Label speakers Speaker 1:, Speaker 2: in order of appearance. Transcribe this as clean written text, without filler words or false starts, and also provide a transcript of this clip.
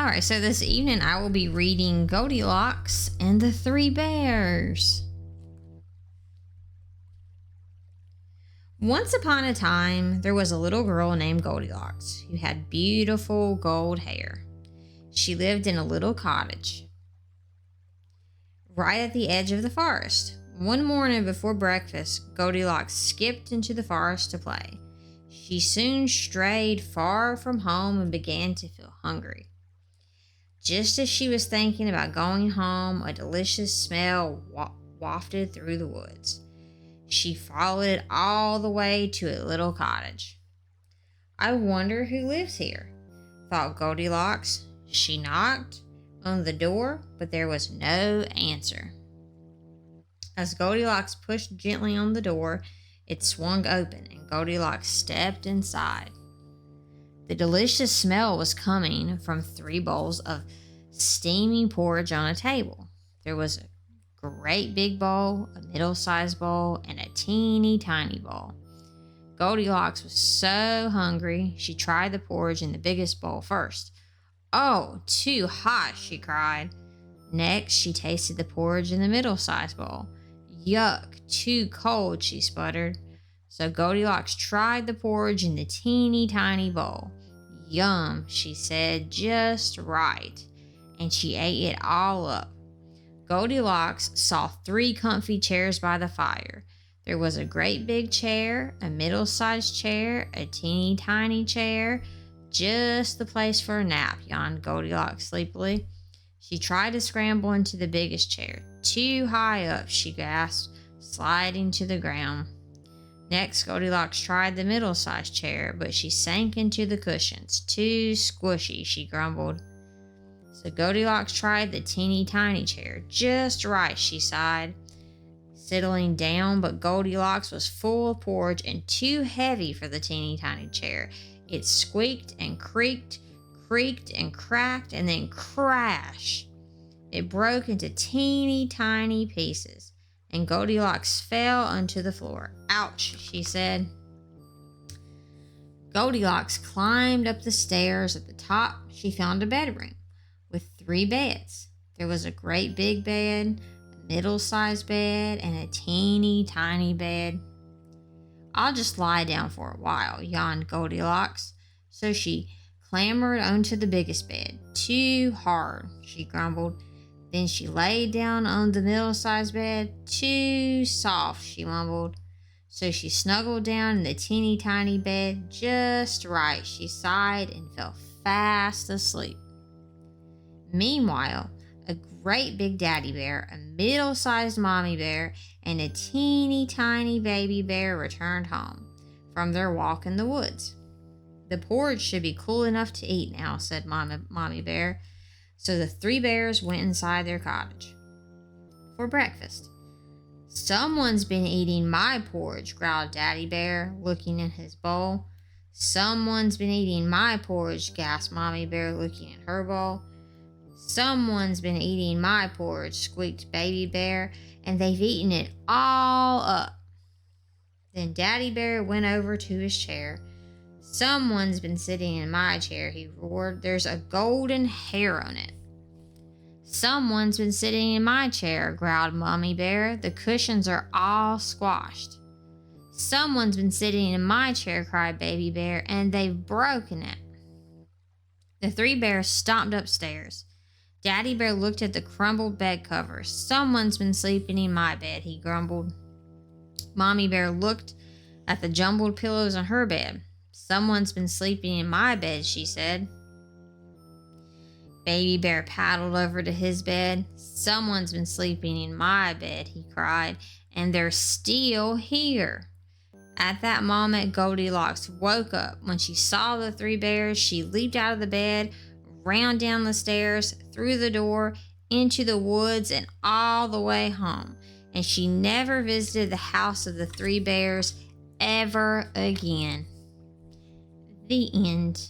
Speaker 1: All right, so this evening I will be reading Goldilocks and the Three Bears. Once upon a time, there was a little girl named Goldilocks who had beautiful gold hair. She lived in a little cottage right at the edge of the forest. One morning before breakfast, Goldilocks skipped into the forest to play. She soon strayed far from home and began to feel hungry. Just as she was thinking about going home, a delicious smell wafted through the woods. She followed it all the way to a little cottage. I wonder who lives here, thought Goldilocks. She knocked on the door, but there was no answer. As Goldilocks pushed gently on the door, it swung open and Goldilocks stepped inside. The delicious smell was coming from 3 bowls of steaming porridge on a table. There was a great big bowl, a middle-sized bowl, and a teeny tiny bowl. Goldilocks was so hungry, she tried the porridge in the biggest bowl first. "Oh, too hot," she cried. Next, she tasted the porridge in the middle-sized bowl. "Yuck, too cold," she sputtered. So Goldilocks tried the porridge in the teeny tiny bowl. "Yum," she said, "just right." And she ate it all up. Goldilocks saw 3 comfy chairs by the fire. There was a great big chair, a middle-sized chair, a teeny tiny chair. "Just the place for a nap," yawned Goldilocks sleepily. She tried to scramble into the biggest chair. "Too high up," she gasped, sliding to the ground. Next, Goldilocks tried the middle-sized chair, but she sank into the cushions. "Too squishy," she grumbled. So Goldilocks tried the teeny tiny chair. "Just right," she sighed, settling down, but Goldilocks was full of porridge and too heavy for the teeny tiny chair. It squeaked and creaked and cracked, and then crash! It broke into teeny tiny pieces, and Goldilocks fell onto the floor. "Ouch," she said. Goldilocks climbed up the stairs. At the top, she found a bedroom with 3 beds. There was a great big bed, a middle-sized bed, and a teeny tiny bed. "I'll just lie down for a while," yawned Goldilocks. So she clambered onto the biggest bed. "Too hard," she grumbled. Then she lay down on the middle-sized bed. "Too soft," she mumbled. So she snuggled down in the teeny tiny bed. "Just right," she sighed and fell fast asleep. Meanwhile, a great big daddy bear, a middle-sized mommy bear, and a teeny tiny baby bear returned home from their walk in the woods. "The porridge should be cool enough to eat now," said Mommy Bear. So the 3 bears went inside their cottage for breakfast. "Someone's been eating my porridge," growled Daddy Bear, looking in his bowl. "Someone's been eating my porridge," gasped Mommy Bear, looking in her bowl. "Someone's been eating my porridge," squeaked Baby Bear, "and they've eaten it all up." Then Daddy Bear went over to his chair. "Someone's been sitting in my chair," he roared. "There's a golden hair on it." "Someone's been sitting in my chair," growled Mommy Bear. "The cushions are all squashed." "Someone's been sitting in my chair," cried Baby Bear, "and they've broken it." The 3 bears stomped upstairs. Daddy Bear looked at the crumbled bed covers. "Someone's been sleeping in my bed," he grumbled. Mommy Bear looked at the jumbled pillows on her bed. "Someone's been sleeping in my bed," she said. Baby Bear paddled over to his bed. "Someone's been sleeping in my bed," he cried, "and they're still here." At that moment, Goldilocks woke up. When she saw the 3 bears, she leaped out of the bed, ran down the stairs, through the door, into the woods, and all the way home. And she never visited the house of the 3 bears ever again. The end.